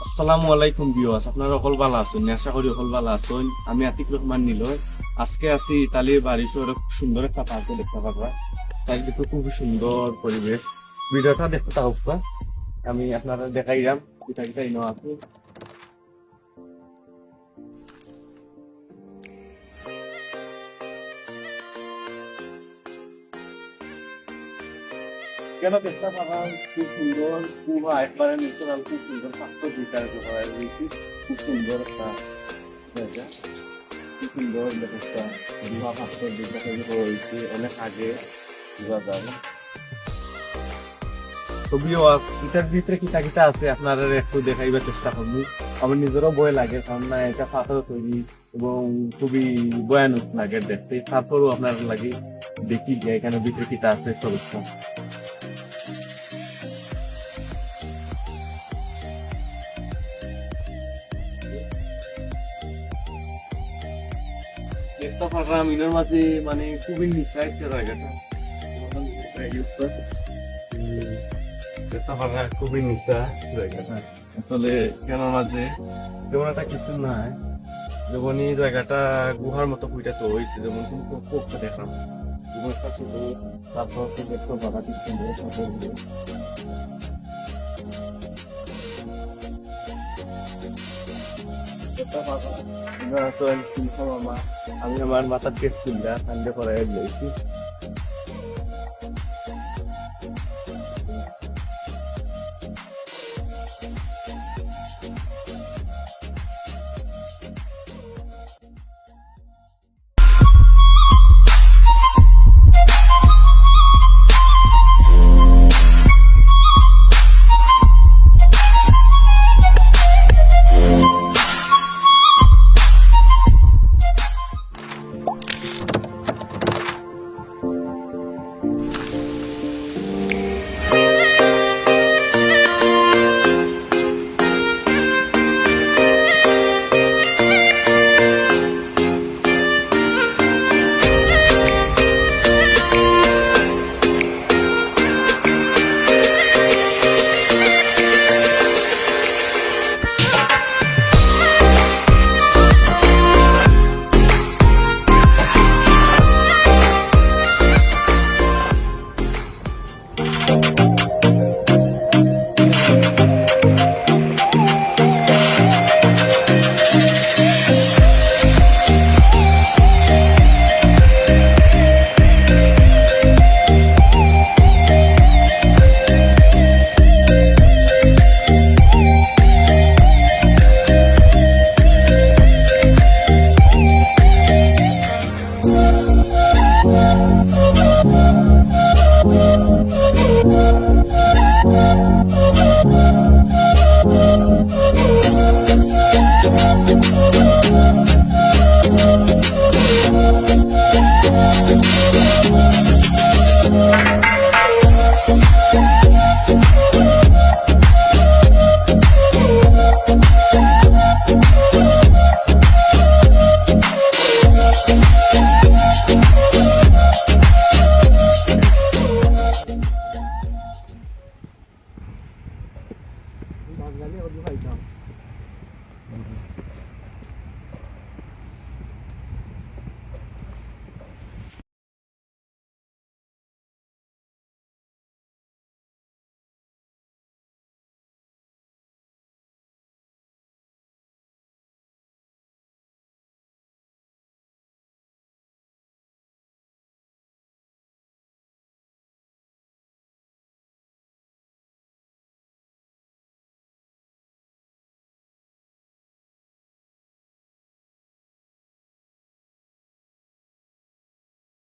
আসসালামু আলাইকুম ভিউয়ার্স, আপনারা সকল ভালো আছেন? আশা করি সকল ভালো আছেন। আমি আতিক রহমান নিলয়। আজকে আছি ইতালির বাড়ি শহরে, খুব সুন্দর একটা পার্কে দেখতে পারবা। চারিদিকে খুব সুন্দর পরিবেশ। ভিডিওটা দেখতে থাকুক। আমি আপনারা দেখাইলাম কিটা কিটা ইনো আছে। কেন দেখতে পারবা খুব সুন্দর কুয়া, একবারে ন্যাচারাল, খুব সুন্দর প্রাকৃতিক বিকাশ করা হয়েছে। খুব সুন্দর একটা জায়গা, খুব সুন্দর একটা গুহা পাথর বিকাশ হয়েছে অনেক আগে বোঝা যাবে। ছবিও এটার ভিতরে কিটা কিটা আছে আপনারা একটু দেখাইবার চেষ্টা করবো। আমার নিজেরও ভয় লাগে, কারণ না এটা পাথর তৈরি এবং খুবই ভয়ানক লাগে দেখতে। তারপরও আপনার লাগে দেখি যে এখানে ভিতরে কিটা আছে ছবিটা দেখতে পারলাম। এর মাঝে মানে খুবই নিচা একটা জায়গাটা দেখতে পারলাম, খুবই নিচা জায়গাটা আসলে। কেন মাঝে যেমন একটা কিছু নাই, যেমন এই জায়গাটা গুহার মতো কুইটা তো হয়েছে, যেমন কিন্তু কোকটা দেখলাম যেমন একটা ছোট। তারপর তো দেখতে বাধা দিচ্ছে তারপর আমি আমার মাথার টেপ তুললা ঠান্ডা করাই দিয়েছি।